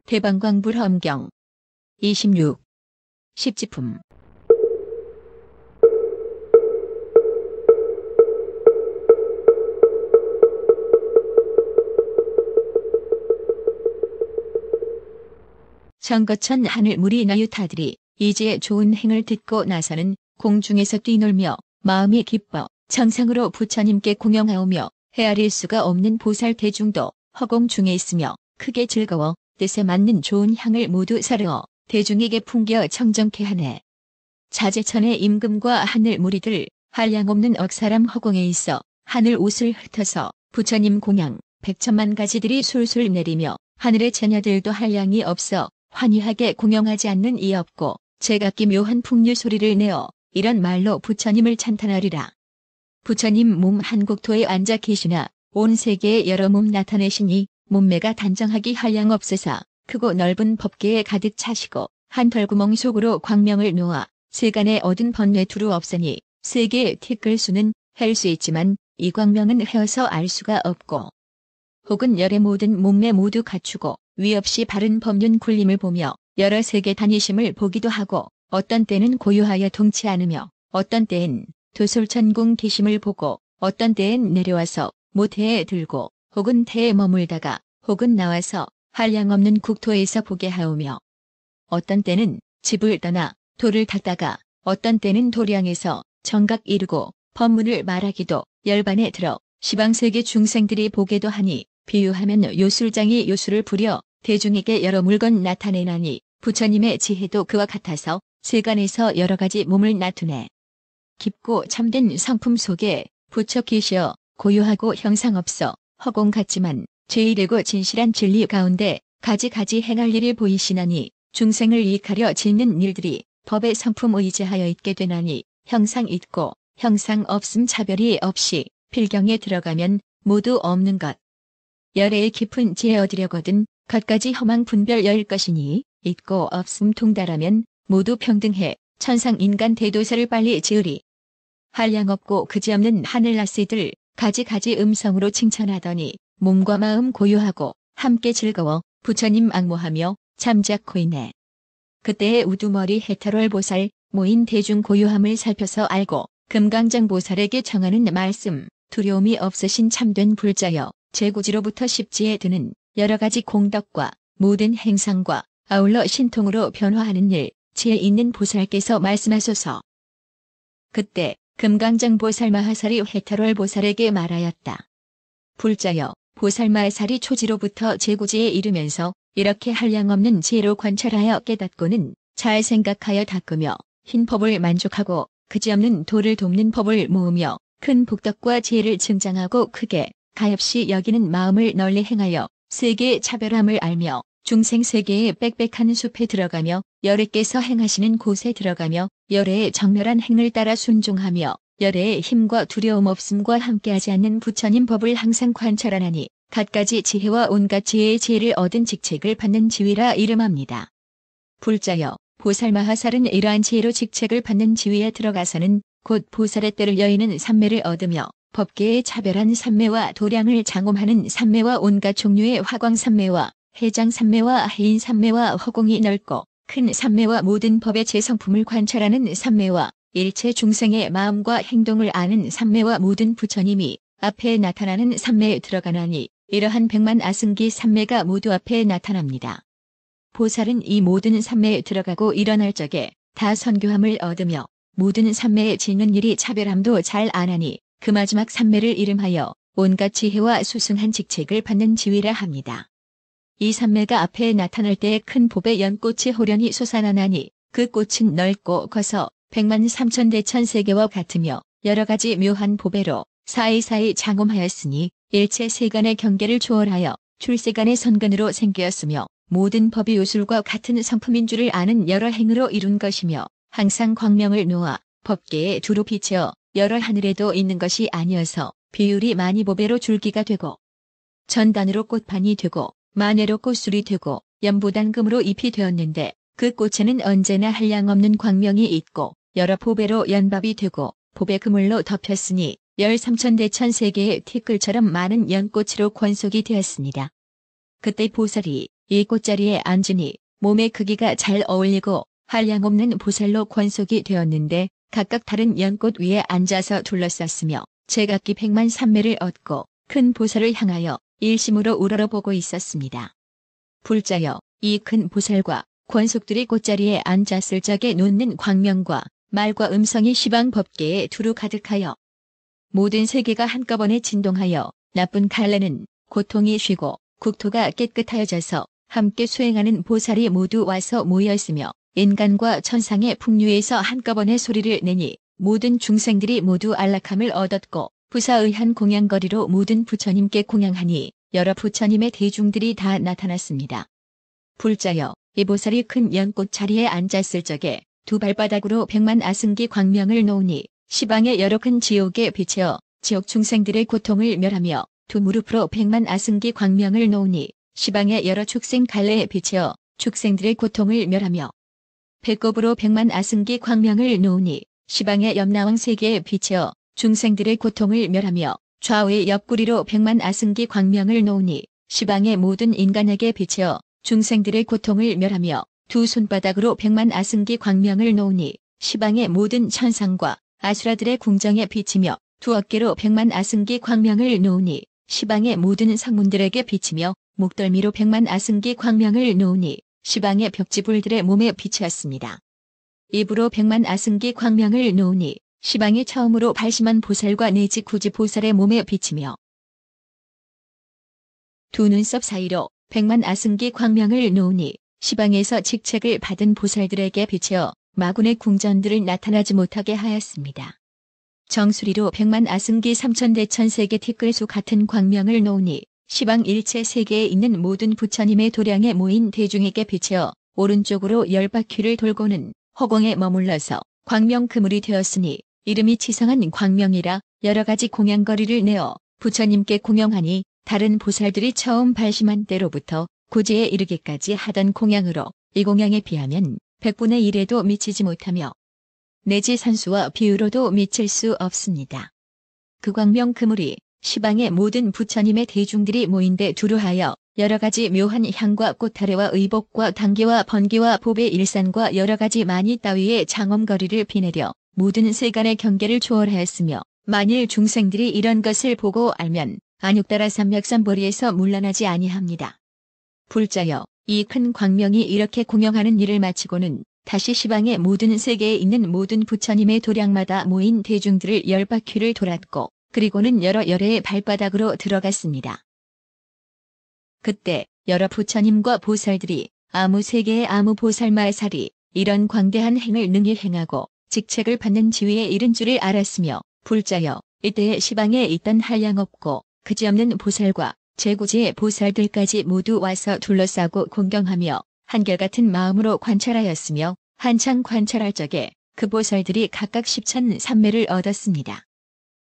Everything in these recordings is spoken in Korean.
대방광불험경 26. 십지품. 정거천 하늘무리 나유타들이 이제 좋은 행을 듣고 나서는 공중에서 뛰놀며 마음이 기뻐 정상으로 부처님께 공영하오며 헤아릴 수가 없는 보살 대중도 허공 중에 있으며 크게 즐거워 뜻에 맞는 좋은 향을 모두 사르어 대중에게 풍겨 청정케 하네. 자제천의 임금과 하늘 무리들 한량없는 억사람 허공에 있어 하늘 옷을 흩어서 부처님 공양 백천만 가지들이 술술 내리며 하늘의 처녀들도 한량이 없어 환희하게 공영하지 않는 이 없고 제각기 묘한 풍류 소리를 내어 이런 말로 부처님을 찬탄하리라. 부처님 몸 한국토에 앉아 계시나 온 세계에 여러 몸 나타내시니 몸매가 단정하기 한량없으사 크고 넓은 법계에 가득 차시고 한 털구멍 속으로 광명을 놓아 세간에 얻은 번뇌 두루 없으니 세계의 티끌수는 헬 수 있지만 이 광명은 헤어서 알 수가 없고 혹은 열의 모든 몸매 모두 갖추고 위 없이 바른 법륜 굴림을 보며 여러 세계 다니심을 보기도 하고 어떤 때는 고요하여 동치 않으며 어떤 때엔 도솔천궁 계심을 보고 어떤 때엔 내려와서 모태에 들고 혹은 태에 머물다가 혹은 나와서 한량없는 국토에서 보게 하오며 어떤 때는 집을 떠나 도를 닦다가 어떤 때는 도량에서 정각 이루고 법문을 말하기도 열반에 들어 시방세계 중생들이 보게도 하니 비유하면 요술장이 요술을 부려 대중에게 여러 물건 나타내나니 부처님의 지혜도 그와 같아서 세간에서 여러 가지 몸을 나타내. 깊고 참된 성품 속에 부처 계시어 고요하고 형상 없어 허공 같지만 제일이고 진실한 진리 가운데 가지가지 행할 일을 보이시나니 중생을 이익하려 짓는 일들이 법의 성품 의지하여 있게 되나니 형상 있고 형상 없음 차별이 없이 필경에 들어가면 모두 없는 것. 열애의 깊은 지혜 얻으려거든 겉가지 허망 분별 여일 것이니 있고 없음 통달하면 모두 평등해 천상 인간 대도사를 빨리 지으리. 한량없고 그지없는 하늘나스들 가지가지 음성으로 칭찬하더니 몸과 마음 고요하고 함께 즐거워 부처님 앙모하며 잠자코 있네. 그때의 우두머리 해탈월 보살 모인 대중 고요함을 살펴서 알고 금강장 보살에게 청하는 말씀 두려움이 없으신 참된 불자여 제구지로부터 십지에 드는 여러 가지 공덕과 모든 행상과 아울러 신통으로 변화하는 일 지혜 있는 보살께서 말씀하소서. 그때 금강장 보살 마하살이 해탈월 보살에게 말하였다. 불자여 보살 마하살이 초지로부터 제구지에 이르면서 이렇게 한량없는 지혜로 관찰하여 깨닫고는 잘 생각하여 닦으며 흰 법을 만족하고 그지없는 도를 돕는 법을 모으며 큰 복덕과 지혜를 증장하고 크게 가엾이 여기는 마음을 널리 행하여 세계의 차별함을 알며 중생 세계의 빽빽한 숲에 들어가며 열애께서 행하시는 곳에 들어가며 열애의 정렬한 행을 따라 순종하며 열애의 힘과 두려움 없음과 함께하지 않는 부처님 법을 항상 관찰하나니 갖가지 지혜와 온갖 지혜의 지혜를 얻은 직책을 받는 지위라 이름합니다. 불자여 보살 마하살은 이러한 지혜로 직책을 받는 지위에 들어가서는 곧 보살의 때를 여의는 삼매를 얻으며 법계의 차별한 삼매와 도량을 장엄하는 삼매와 온갖 종류의 화광 삼매와 해장 삼매와 해인 삼매와 허공이 넓고 큰 삼매와 모든 법의 재성품을 관찰하는 삼매와 일체 중생의 마음과 행동을 아는 삼매와 모든 부처님이 앞에 나타나는 삼매에 들어가나니 이러한 백만 아승기 삼매가 모두 앞에 나타납니다. 보살은 이 모든 삼매에 들어가고 일어날 적에 다 선교함을 얻으며 모든 삼매에 짓는 일이 차별함도 잘 아나니 그 마지막 삼매를 이름하여 온갖 지혜와 수승한 직책을 받는 지위라 합니다. 이 삼매가 앞에 나타날 때에 큰 봅의 연꽃이 호련히 솟아나나니 그 꽃은 넓고 커서 백만 삼천 대천 세계와 같으며 여러 가지 묘한 보배로 사이사이 장엄하였으니 일체 세간의 경계를 초월하여 출세간의 선근으로 생겼으며 모든 법이 요술과 같은 성품인 줄을 아는 여러 행으로 이룬 것이며 항상 광명을 놓아 법계에 두루 비치어 여러 하늘에도 있는 것이 아니어서 비율이 많이 보배로 줄기가 되고 전단으로 꽃판이 되고 만회로 꽃술이 되고 연보단금으로 잎이 되었는데 그 꽃에는 언제나 한량없는 광명이 있고 여러 보배로 연밥이 되고 보배 그물로 덮였으니 13,000대천 세계의 티끌처럼 많은 연꽃으로 권속이 되었습니다. 그때 보살이 이 꽃자리에 앉으니 몸의 크기가 잘 어울리고 한량없는 보살로 권속이 되었는데 각각 다른 연꽃 위에 앉아서 둘러쌌으며 제각기 백만 삼매를 얻고 큰 보살을 향하여 일심으로 우러러보고 있었습니다. 불자여, 이 큰 보살과 권속들이 꽃자리에 앉았을 적에 놓는 광명과 말과 음성이 시방 법계에 두루 가득하여 모든 세계가 한꺼번에 진동하여 나쁜 갈래는 고통이 쉬고 국토가 깨끗하여져서 함께 수행하는 보살이 모두 와서 모여있으며 인간과 천상의 풍류에서 한꺼번에 소리를 내니 모든 중생들이 모두 안락함을 얻었고 부사의한 공양거리로 모든 부처님께 공양하니 여러 부처님의 대중들이 다 나타났습니다. 불자여, 이 보살이 큰 연꽃 자리에 앉았을 적에 두 발바닥으로 백만 아승기 광명을 놓으니 시방의 여러 큰 지옥에 비치어 지옥 중생들의 고통을 멸하며 두 무릎으로 백만 아승기 광명을 놓으니 시방의 여러 축생 갈래에 비치어 축생들의 고통을 멸하며 배꼽으로 백만 아승기 광명을 놓으니 시방의 염라왕 세계에 비치어 중생들의 고통을 멸하며 좌우의 옆구리로 백만 아승기 광명을 놓으니 시방의 모든 인간에게 비치어 중생들의 고통을 멸하며 두 손바닥으로 백만 아승기 광명을 놓으니 시방의 모든 천상과 아수라들의 궁정에 비치며 두 어깨로 백만 아승기 광명을 놓으니 시방의 모든 성문들에게 비치며 목덜미로 백만 아승기 광명을 놓으니 시방의 벽지불들의 몸에 비치었습니다. 입으로 백만 아승기 광명을 놓으니 시방이 처음으로 발심한 보살과 내지 구지 보살의 몸에 비치며 두 눈썹 사이로 백만 아승기 광명을 놓으니 시방에서 직책을 받은 보살들에게 비치어 마군의 궁전들을 나타나지 못하게 하였습니다. 정수리로 백만 아승기 삼천대천 세계 티끌수 같은 광명을 놓으니 시방 일체 세계에 있는 모든 부처님의 도량에 모인 대중에게 비치어 오른쪽으로 열 바퀴를 돌고는 허공에 머물러서 광명 그물이 되었으니 이름이 치성한 광명이라 여러 가지 공양거리를 내어 부처님께 공양하니 다른 보살들이 처음 발심한 때로부터 고지에 이르기까지 하던 공양으로 이 공양에 비하면 100분의 1에도 미치지 못하며 내지 산수와 비유로도 미칠 수 없습니다. 그 광명 그물이 시방의 모든 부처님의 대중들이 모인데 두루하여 여러 가지 묘한 향과 꽃타래와 의복과 당기와 번기와 보배 일산과 여러 가지 많이 따위의 장엄거리를 비내려 모든 세간의 경계를 초월하였으며 만일 중생들이 이런 것을 보고 알면 안육따라 삼맥삼보리에서 물러나지 아니합니다. 불자여, 이 큰 광명이 이렇게 공양하는 일을 마치고는 다시 시방의 모든 세계에 있는 모든 부처님의 도량마다 모인 대중들을 열 바퀴를 돌았고 그리고는 여러 열애의 발바닥으로 들어갔습니다. 그때 여러 부처님과 보살들이 아무 세계의 아무 보살마살이 이런 광대한 행을 능히 행하고 직책을 받는 지위에 이른 줄을 알았으며 불자여, 이때에 시방에 있던 한량없고 그지없는 보살과 제구지의 보살들까지 모두 와서 둘러싸고 공경하며 한결같은 마음으로 관찰하였으며 한창 관찰할 적에 그 보살들이 각각 10천 삼매를 얻었습니다.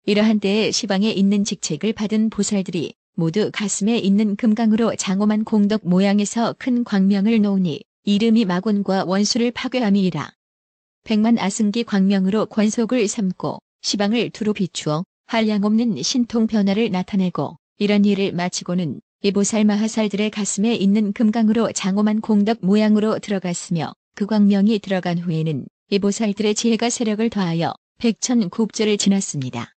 이러한 때에 시방에 있는 직책을 받은 보살들이 모두 가슴에 있는 금강으로 장엄한 공덕 모양에서 큰 광명을 놓으니 이름이 마군과 원수를 파괴함이라. 백만 아승기 광명으로 권속을 삼고 시방을 두루 비추어 한량없는 신통 변화를 나타내고 이런 일을 마치고는 이 보살 마하살들의 가슴에 있는 금강으로 장엄한 공덕 모양으로 들어갔으며 그 광명이 들어간 후에는 이 보살들의 지혜가 세력을 더하여 백천곱절을 지났습니다.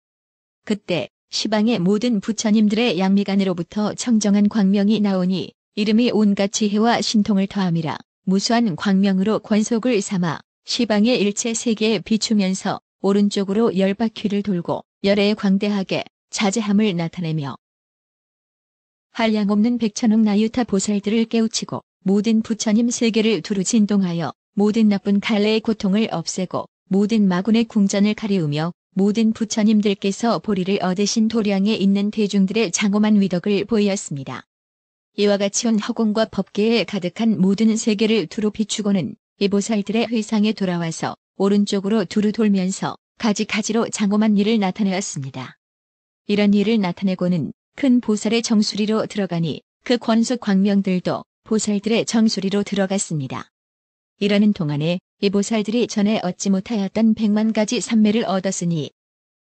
그때 시방의 모든 부처님들의 양미간으로부터 청정한 광명이 나오니 이름이 온갖 지혜와 신통을 더함이라. 무수한 광명으로 권속을 삼아 시방의 일체 세계에 비추면서 오른쪽으로 열 바퀴를 돌고 열애에 광대하게 자제함을 나타내며 한량없는 백천억 나유타 보살들을 깨우치고 모든 부처님 세계를 두루 진동하여 모든 나쁜 갈래의 고통을 없애고 모든 마군의 궁전을 가리우며 모든 부처님들께서 보리를 얻으신 도량에 있는 대중들의 장엄한 위덕을 보였습니다. 이와 같이 온 허공과 법계에 가득한 모든 세계를 두루 비추고는 이 보살들의 회상에 돌아와서 오른쪽으로 두루 돌면서 가지가지로 장엄한 일을 나타내었습니다. 이런 일을 나타내고는 큰 보살의 정수리로 들어가니 그 권속 광명들도 보살들의 정수리로 들어갔습니다. 이러는 동안에 이 보살들이 전에 얻지 못하였던 100만 가지 삼매를 얻었으니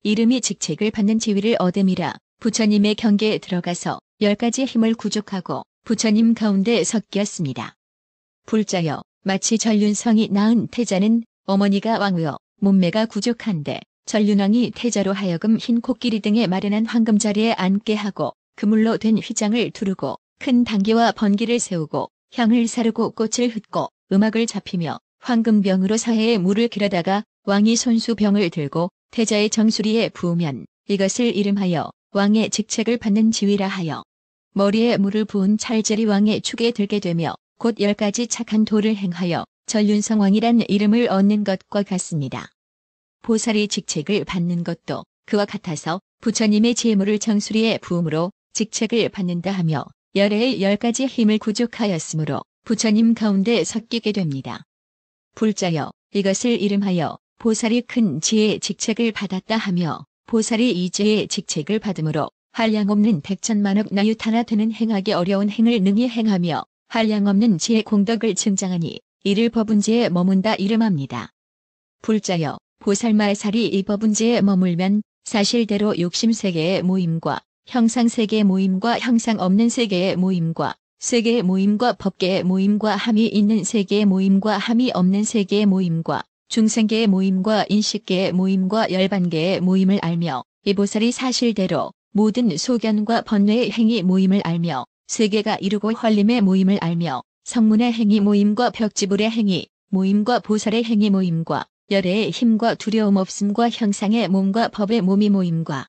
이름이 직책을 받는 지위를 얻음이라 부처님의 경계에 들어가서 10가지 힘을 구족하고 부처님 가운데 섞였습니다. 불자여, 마치 전륜성이 낳은 태자는 어머니가 왕으여 몸매가 구족한데 전륜왕이 태자로 하여금 흰 코끼리 등에 마련한 황금자리에 앉게 하고 그물로 된 휘장을 두르고 큰 당기와 번기를 세우고 향을 사르고 꽃을 흩고 음악을 잡히며 황금병으로 사해에 물을 길어다가 왕이 손수병을 들고 태자의 정수리에 부으면 이것을 이름하여 왕의 직책을 받는 지위라 하여 머리에 물을 부은 찰제리 왕의 축에 들게 되며 곧 10가지 착한 도를 행하여 전륜성왕이란 이름을 얻는 것과 같습니다. 보살이 직책을 받는 것도 그와 같아서 부처님의 재물을 정수리에 부음으로 직책을 받는다 하며 열애의 10가지 힘을 구족하였으므로 부처님 가운데 섞이게 됩니다. 불자여, 이것을 이름하여 보살이 큰 지혜의 직책을 받았다 하며 보살이 이 지혜의 직책을 받음으로 한량없는 백천만억 나유타나 되는 행하기 어려운 행을 능히 행하며 한량없는 지혜 공덕을 증장하니 이를 법운지에 머문다 이름합니다. 불자여, 보살마살이 이 법운지에 머물면 사실대로 욕심세계의 모임과 형상세계의 모임과 형상 없는 세계의 모임과 세계의 모임과 법계의 모임과 함이 있는 세계의 모임과 함이 없는 세계의 모임과 중생계의 모임과 인식계의 모임과 열반계의 모임을 알며 이 보살이 사실대로 모든 소견과 번뇌의 행위 모임을 알며 세계가 이루고 헐림의 모임을 알며 성문의 행위 모임과 벽지불의 행위 모임과 보살의 행위 모임과 열애의 힘과 두려움 없음과 형상의 몸과 법의 몸이 모임과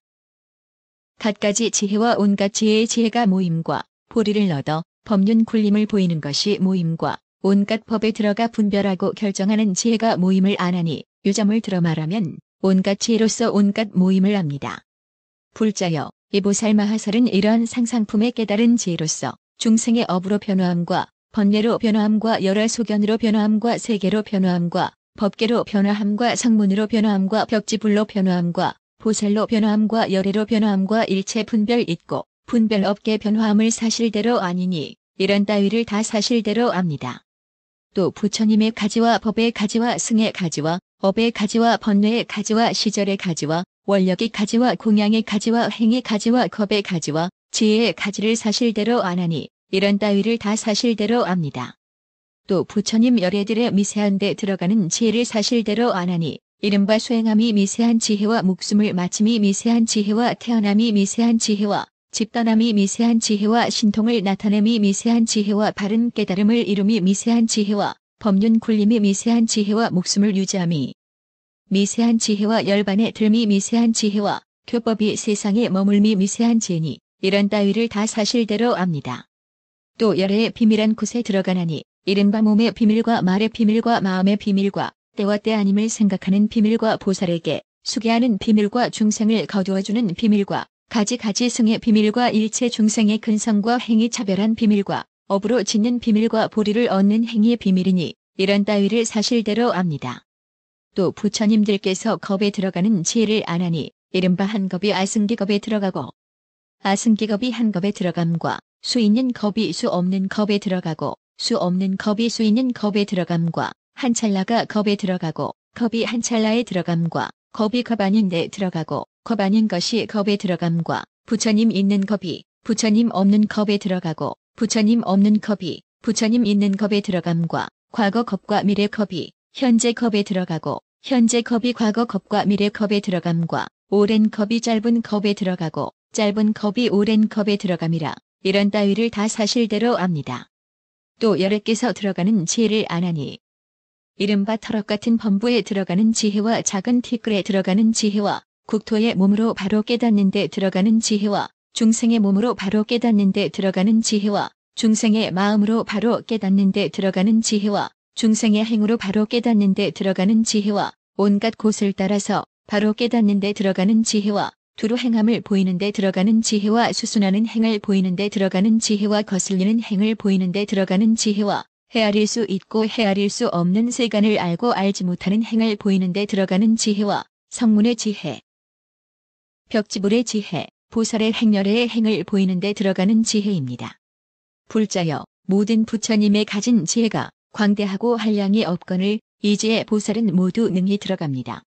갖가지 지혜와 온갖 지혜의 지혜가 모임과 보리를 얻어 법륜 굴림을 보이는 것이 모임과 온갖 법에 들어가 분별하고 결정하는 지혜가 모임을 안하니 요점을 들어 말하면 온갖 지혜로서 온갖 모임을 압니다. 불자여, 이 보살마하설은 이러한 상상품의 깨달은 지혜로서 중생의 업으로 변화함과 번뇌로 변화함과 열화 소견으로 변화함과 세계로 변화함과 법계로 변화함과 성문으로 변화함과 벽지불로 변화함과 보살로 변화함과 열애로 변화함과 일체 분별 있고 분별 없게 변화함을 사실대로 아니니 이런 따위를 다 사실대로 압니다. 또 부처님의 가지와 법의 가지와 승의 가지와 업의 가지와 번뇌의 가지와 시절의 가지와 원력의 가지와 공양의 가지와 행의 가지와 겁의 가지와 지혜의 가지를 사실대로 아나니 이런 따위를 다 사실대로 압니다. 또 부처님 열애들의 미세한 데 들어가는 지혜를 사실대로 아나니 이른바 수행함이 미세한 지혜와 목숨을 마침이 미세한 지혜와 태어남이 미세한 지혜와 집단함이 미세한 지혜와 신통을 나타냄이 미세한 지혜와 바른 깨달음을 이룸이 미세한 지혜와 법륜 굴림이 미세한 지혜와 목숨을 유지함이 미세한 지혜와 열반의 들미 미세한 지혜와 교법이 세상에 머물미 미세한 지혜니 이런 따위를 다 사실대로 압니다. 또 열애의 비밀한 곳에 들어가나니 이른바 몸의 비밀과 말의 비밀과 마음의 비밀과 때와 때 아님을 생각하는 비밀과 보살에게 수계하는 비밀과 중생을 거두어주는 비밀과 가지 승의 비밀과 일체 중생의 근성과 행위 차별한 비밀과 업으로 짓는 비밀과 보리를 얻는 행위의 비밀이니 이런 따위를 사실대로 압니다. 또 부처님들께서 겁에 들어가는 지혜를 안하니 이른바 한겁이 아승기겁에 들어가고 아승기겁이 한겁에 들어감과 수 있는 겁이 수 없는 겁에 들어가고 수 없는 겁이 수 있는 겁에 들어감과 한찰나가 겁에 들어가고 겁이 한찰나에 들어감과 겁이 겁 아닌 데 들어가고 겁 아닌 것이 겁에 들어감과 부처님 있는 겁이 부처님 없는 겁에 들어가고 부처님 없는 겁이 부처님 있는 겁에 들어감과 과거 겁과 미래 겁이 현재 겁에 들어가고 현재 겁이 과거 겁과 미래 겁에 들어감과 오랜 겁이 짧은 겁에 들어가고 짧은 겁이 오랜 겁에 들어감이라 이런 따위를 다 사실대로 압니다. 또 열애께서 들어가는 지혜를 안하니 이른바 털업 같은 범부에 들어가는 지혜와 작은 티끌에 들어가는 지혜와 국토의 몸으로 바로 깨닫는 데 들어가는 지혜와 중생의 몸으로 바로 깨닫는 데 들어가는 지혜와 중생의 마음으로 바로 깨닫는 데 들어가는 지혜와 중생의 행으로 바로 깨닫는 데 들어가는 지혜와 온갖 곳을 따라서 바로 깨닫는 데 들어가는 지혜와 두루 행함을 보이는 데 들어가는 지혜와 수순하는 행을 보이는 데 들어가는 지혜와 거슬리는 행을 보이는 데 들어가는 지혜와 헤아릴 수 있고 헤아릴 수 없는 세간을 알고 알지 못하는 행을 보이는 데 들어가는 지혜와 성문의 지혜, 벽지불의 지혜, 보살의 행열의 행을 보이는 데 들어가는 지혜입니다. 불자여, 모든 부처님의 가진 지혜가 광대하고 한량이 없거늘 이 지혜 보살은 모두 능히 들어갑니다.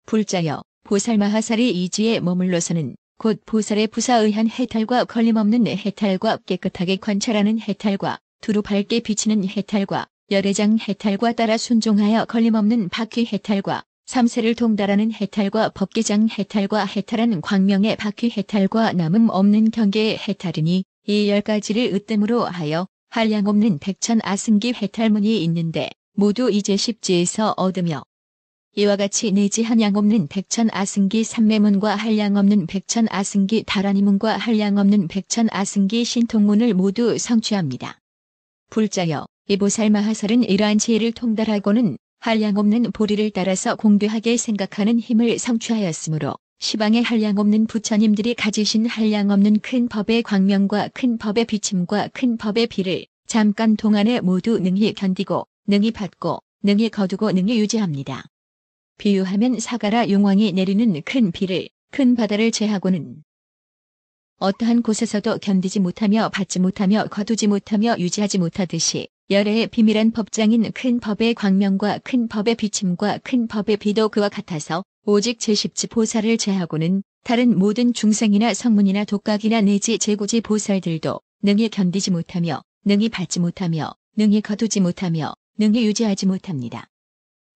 불자여, 보살마하살이 이 지혜에 머물러서는 곧 보살의 부사의한 해탈과 걸림없는 해탈과 깨끗하게 관찰하는 해탈과 두루 밝게 비치는 해탈과 열애장 해탈과 따라 순종하여 걸림없는 바퀴 해탈과 삼세를 통달하는 해탈과 법계장 해탈과 해탈한 광명의 바퀴 해탈과 남음 없는 경계의 해탈이니 이 10가지를 으뜸으로 하여 한량없는 백천아승기 해탈문이 있는데 모두 이제 십지에서 얻으며 이와 같이 내지 한량없는 백천아승기 삼매문과 한량없는 백천아승기 다라니문과 한량없는 백천아승기 신통문을 모두 성취합니다. 불자여 이 보살마하살은 이러한 지혜를 통달하고는 한량없는 보리를 따라서 공대하게 생각하는 힘을 성취하였으므로 시방의 한량없는 부처님들이 가지신 한량없는 큰 법의 광명과 큰 법의 비침과 큰 법의 비를 잠깐 동안에 모두 능히 견디고 능히 받고 능히 거두고 능히 유지합니다. 비유하면 사가라 용왕이 내리는 큰 비를 큰 바다를 제하고는 어떠한 곳에서도 견디지 못하며 받지 못하며 거두지 못하며 유지하지 못하듯이 열애의 비밀한 법장인 큰 법의 광명과 큰 법의 비침과 큰 법의 비도 그와 같아서 오직 제10지 보살을 제하고는 다른 모든 중생이나 성문이나 독각이나 내지 제구지 보살들도 능히 견디지 못하며 능히 받지 못하며 능히 거두지 못하며 능히 유지하지 못합니다.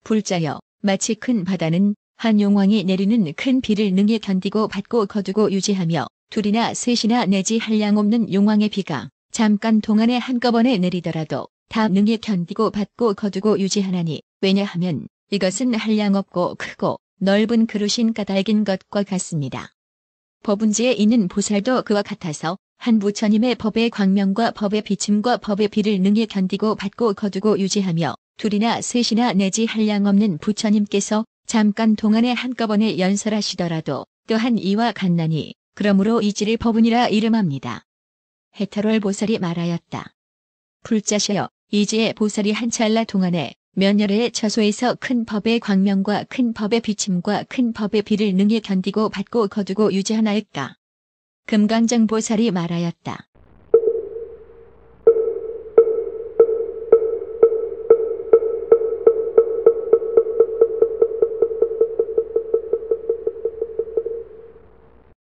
불자여 마치 큰 바다는 한 용왕이 내리는 큰 비를 능히 견디고 받고 거두고 유지하며 둘이나 셋이나 내지 한량없는 용왕의 비가 잠깐 동안에 한꺼번에 내리더라도 다 능히 견디고 받고 거두고 유지하나니 왜냐하면 이것은 한량없고 크고 넓은 그릇인 까닭인 것과 같습니다. 법운지에 있는 보살도 그와 같아서 한 부처님의 법의 광명과 법의 비침과 법의 비를 능히 견디고 받고 거두고 유지하며 둘이나 셋이나 내지 한량없는 부처님께서 잠깐 동안에 한꺼번에 연설하시더라도 또한 이와 같나니 그러므로 이지를 법운이라 이름합니다. 해탈월 보살이 말하였다. 불자시여 이지의 보살이 한 찰나 동안에 면열의 처소에서 큰 법의 광명과 큰 법의 비침과 큰 법의 비를 능히 견디고 받고 거두고 유지하나이까. 금강정 보살이 말하였다.